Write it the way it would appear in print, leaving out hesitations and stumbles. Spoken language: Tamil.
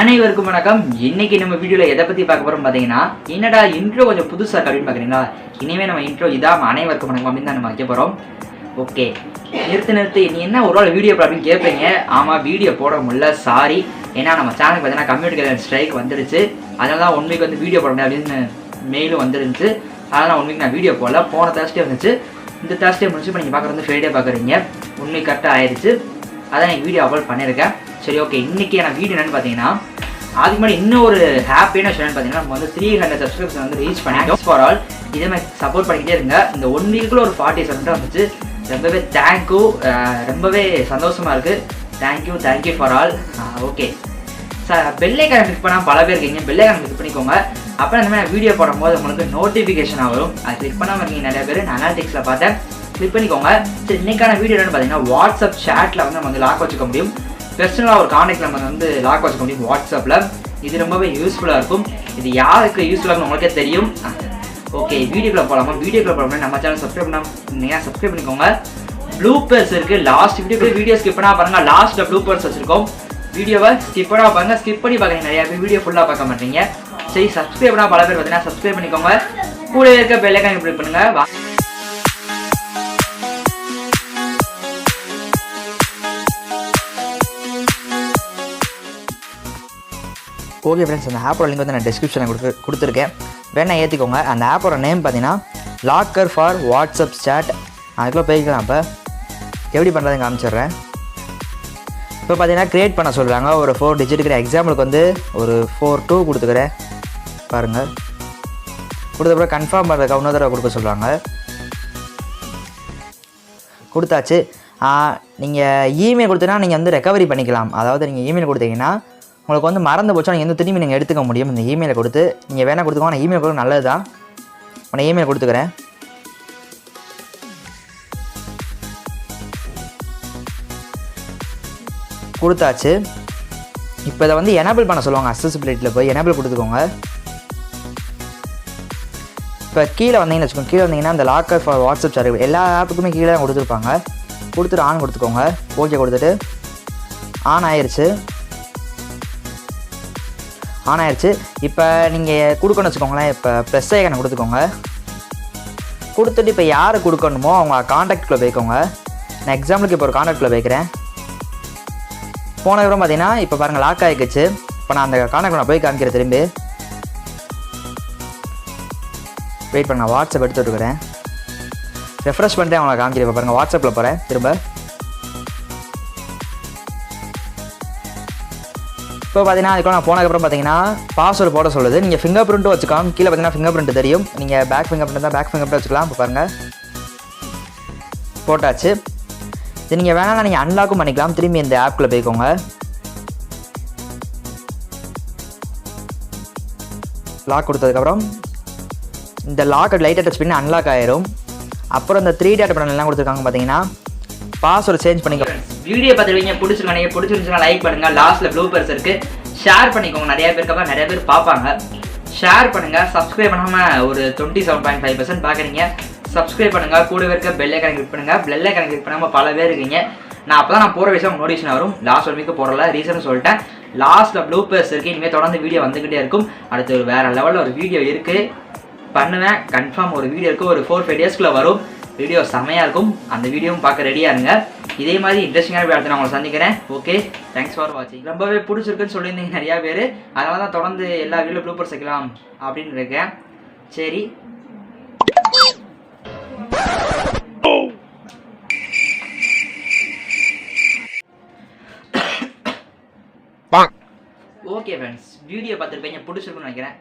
அனைவருக்கும் வணக்கம். இன்னைக்கு நம்ம வீடியோல எதை பத்தி பார்க்க போறோம் பாத்தீங்கன்னா, என்னடா இன்ட்ரோ கொஞ்சம் புதுசா இருக்கு அப்படின்னு பாக்குறீங்களா? இனிமே நம்ம இன்ட்ரோ இதான் அனைவருக்கும் வணக்கம் அப்படின்னு தான் நம்ம வைக்க போறோம். ஓகே, நிறுத்து நீ என்ன ஒரு நாள் வீடியோ அப்படின்னு கேட்பீங்க. ஆமா, வீடியோ போட முடியல, சாரி. ஏன்னா நம்ம சேனலுக்கு பார்த்தீங்கன்னா கம்யூனிட்டி ஸ்ட்ரைக் வந்துருச்சு. அதனால தான் 1 வீக் வந்து வீடியோ போட முடியாது அப்படின்னு மெயிலும் வந்துருந்துச்சு. அதனால 1 வீக் நான் வீடியோ போடல. போன தேர்ஸ்டே வந்துச்சு, இந்த தேர்ஸ்டே முடிச்சு இப்போ நீங்கள் பார்க்குறது வந்து ஃப்ரைடே பார்க்குறீங்க. 1 வீக் கரெக்டாக ஆயிடுச்சு. அதான் எனக்கு வீடியோ அப்லோட் பண்ணியிருக்கேன். சரி, ஓகே. இன்றைக்கி நான் வீடியோ என்னென்னு பார்த்தீங்கன்னா, அதுக்கு முன்னாடி இன்னும் ஒரு ஹாப்பியான விஷயம் பார்த்தீங்கன்னா, நம்ம வந்து 300 சப்ஸ்கிரைபர்ஸ் வந்து ரீச் பண்ணிட்டோம். ஃபார் ஆல் இதே மாதிரி சப்போர்ட் பண்ணிக்கிட்டே இருங்க. இந்த 1 வீக்கில் ஒரு 40 சப்ஸ்கிரைபர் வந்துச்சு. ரொம்பவே தேங்க்யூ, ரொம்பவே சந்தோஷமாக இருக்குது. Thank you for all. Okay sir, பெல்லைக்கான கிளிக் பண்ணால் பல பேர் இருக்கீங்க. பெல்லைக்கான கிளிக் பண்ணிக்கோங்க. அப்புறம் இந்த மாதிரி வீடியோ போடும்போது உங்களுக்கு நோட்டிஃபிகேஷனாக வரும். அது கிளிக் பண்ணாமல் இருக்கீங்க நிறைய பேர். நான் அனாலிட்டிக்ஸில் பார்த்தேன், கிளிக் பண்ணிக்கோங்க. சரி, இன்னைக்கான வீடியோ என்னென்னு பார்த்தீங்கன்னா, வாட்ஸ்அப் சேட்டில் வந்து நம்ம வந்து லாக் வச்சுக்க முடியும். பர்சனலாக ஒரு கான்டாக்ட் நம்ம வந்து லாக் வச்சுக்க முடியும் வாட்ஸ்அப்பில். இது ரொம்பவே யூஸ்ஃபுல்லாக இருக்கும். இது யாருக்கு யூஸ்ஃபுல்லாக உங்களுக்கே தெரியும். ஓகே, வீடியோக்குள்ள போகலாமா? வீடியோக்குள்ள போகலாமா? நம்ம சேனல் சப்ஸ்கிரைப் பண்ணிக்கோங்க. ப்ளூபர்ஸ் இருக்குது. லாஸ்ட் வீடியோ ஸ்கிப் பண்ணால் பாருங்கள். லாஸ்ட்டில் ப்ளூபர்ஸ் வச்சுருக்கோம். வீடியோவை ஸ்கிப் பண்ணால் பாருங்கள். ஸ்கிப் பண்ணி பார்க்குறீங்க நிறையா பேர், வீடியோ ஃபுல்லாக பார்க்க மாட்டீங்க. சரி, சப்ஸ்கிரைப் பண்ணால் பல பேர் பார்த்தீங்கன்னா சப்ஸ்கிரைப் பண்ணிக்கோங்க. கூட இருக்க பெல் ஐகான் கிளிக் பண்ணுங்கள். ஓகே ஃப்ரெண்ட்ஸ், அந்த ஆப்போட லிங்க் வந்து நான் டிஸ்கிரிப்ஷனில் கொடுத்துருக்கேன். வேணா ஏற்றிக்கோங்க. அந்த ஆப்போட நேம் பார்த்தீங்கன்னா லாக்கர் ஃபார் வாட்ஸ்அப் சேட். அதுக்குள்ளே போய்க்கலாம். இப்போ எப்படி பண்ணுறதுன்னு காமிச்சிடுறேன். இப்போ பார்த்தீங்கன்னா க்ரியேட் பண்ண சொல்கிறாங்க. ஒரு 4 டிஜிட் இருக்கிற எக்ஸாம்பிளுக்கு வந்து ஒரு 42 கொடுத்துக்கிறேன் பாருங்கள். கொடுத்தப்பறம் கன்ஃபார்ம் பண்ணுறதுக்கு இன்னொரு தடவை கொடுக்க சொல்கிறாங்க. கொடுத்தாச்சு. நீங்கள் இமெயில் கொடுத்தீங்கன்னா நீங்கள் வந்து ரெக்கவரி பண்ணிக்கலாம். அதாவது நீங்கள் இமெயில் கொடுத்தீங்கன்னா உங்களுக்கு வந்து மறந்து போச்சா நீங்கள் வந்து திரும்பி நீங்கள் எடுத்துக்க முடியும். இந்த இமெயிலை கொடுத்து நீங்கள் வேணால் கொடுத்துக்கோங்க. நான் இமெயில் கொடுக்க நல்லது தான். நான் இமெயில் கொடுத்துக்கிறேன். கொடுத்தாச்சு. இப்போ இதை வந்து எனேபிள் பண்ண சொல்லுவாங்க. அக்சசிபிலிட்டியில் போய் எனேபிள் கொடுத்துக்கோங்க. இப்போ கீழே வந்தீங்கன்னு வச்சுக்கோங்க. கீழே வந்தீங்கன்னா இந்த லாக்கர் ஃபார் வாட்ஸ்அப் சேட் எல்லா ஆப்புக்குமே கீழே தான் கொடுத்துருப்பாங்க. கொடுத்துட்டு ஆன் கொடுத்துக்கோங்க. ஓகே கொடுத்துட்டு ஆன் ஆயிடுச்சு. இப்போ நீங்கள் கொடுக்கணும்னு வச்சுக்கோங்களேன். இப்போ ப்ளஸ் ஐக்கானை கொடுத்துக்கோங்க. கொடுத்துட்டு இப்போ யார் கொடுக்கணுமோ அவங்க காண்டாக்டுக்குள்ளே போய்க்கோங்க. நான் எக்ஸாம்பிளுக்கு இப்போ ஒரு காண்டாக்டில் போய்க்கிறேன். போனதுக்கப்புறம் பார்த்தீங்கன்னா இப்போ பாருங்கள் லாக் ஆகிடுச்சு. இப்போ நான் அந்த காண்டாக்ட் நான் போய் காமிக்கிறேன். திரும்பி வெயிட் பண்ண, வாட்ஸ்அப் எடுத்து விட்டுக்கிறேன். ரெஃப்ரெஷ் பண்ணிட்டு அவங்களை காமிக்கிறேன். இப்போ பாருங்கள் வாட்ஸ்அப்பில் போகிறேன். திரும்ப இப்போ பார்த்தீங்கன்னா அதுக்கு நான் போனதுக்கப்புறம் பார்த்தீங்கன்னா பாஸ்வேர்டு போட சொல்லுது. நீங்கள் ஃபிங்கர் பிரிண்ட்டும் வச்சுக்கலாம். கீழே பார்த்தீங்கன்னா ஃபிங்கர் பிரிண்ட் தெரியும். நீங்கள் பேக் ஃபிங்கர் பிரிண்ட் தான் பேக் ஃபிங்கர் பிரிண்ட் வச்சுக்கலாம். இப்போ பாருங்கள் போட்டாச்சு. இது நீங்கள் வேணாலும் நீங்கள் அன்லாக்கும் பண்ணிக்கலாம். திரும்பி இந்த ஆப்குள்ளே போய்க்கோங்க. லாக் கொடுத்ததுக்கப்புறம் இந்த லாக்கை லைட்டாக டச் பண்ணி அன்லாக் ஆயிரும். அப்புறம் இந்த 3 டாட் பட்டன் எல்லாம் கொடுத்துருக்காங்க. பார்த்தீங்கன்னா பாஸ்வேர்டு சேஞ்ச் பண்ணிக்கோங்க. வீடியோ பார்த்துருவீங்க, பிடிச்சிருந்துச்சுன்னா லைக் பண்ணுங்கள். லாஸ்ட்டில் ப்ளூபர்ஸ் இருக்குது, ஷேர் பண்ணிக்கோங்க. நிறைய பேர் பார்ப்பாங்க. ஷேர் பண்ணுங்கள். சப்ஸ்கிரைப் பண்ணாமல் ஒரு 27.5% பார்க்குறீங்க. சப்ஸ்கிரைப் பண்ணுங்கள். கூடவே இருக்க பெல் ஐகானை கிளிக் பண்ணுங்கள். பெல் ஐகானை கிளிக் பண்ணாமல் பல பேர் இருக்கீங்க. நான் அப்போ தான் நான் போகிற விஷயம் நோட்டிஃபிகேஷன் வரும். லாஸ்ட் 1 வீக்கு போடல, ரீசன் சொல்லிட்டேன். லாஸ்ட்டில் ப்ளூபர்ஸ் இருக்குது. இனிமேல் தொடர்ந்து வீடியோ வந்துக்கிட்டே இருக்கும். அடுத்து ஒரு வேறு லெவலில் ஒரு வீடியோ இருக்குது, பண்ணுவேன். கன்ஃபார்ம் ஒரு வீடியோ இருக்குது. ஒரு 4-5 டேஸ்க்குள்ளே வரும். வீடியோ செம்மையாக இருக்கும். அந்த வீடியோவும் பார்க்க ரெடியாக இருங்க. இதே மாதிரி இன்ட்ரெஸ்டிங்கான வீடியோ நான் உங்களை சந்திக்கிறேன். ஓகே, தேங்க்ஸ் ஃபார் வாட்சிங். ரொம்பவே பிடிச்சிருக்குன்னு சொல்லியிருந்தீங்க நிறையா பேர். அதனால தான் தொடர்ந்து எல்லா வீடியோ ப்ளூபர்ஸ் வைக்கலாம் அப்படின்னு இருக்கேன். சரி, ஓகே ஃப்ரெண்ட்ஸ், வீடியோ பார்த்துருப்பீங்க, பிடிச்சிருக்குன்னு நினைக்கிறேன்.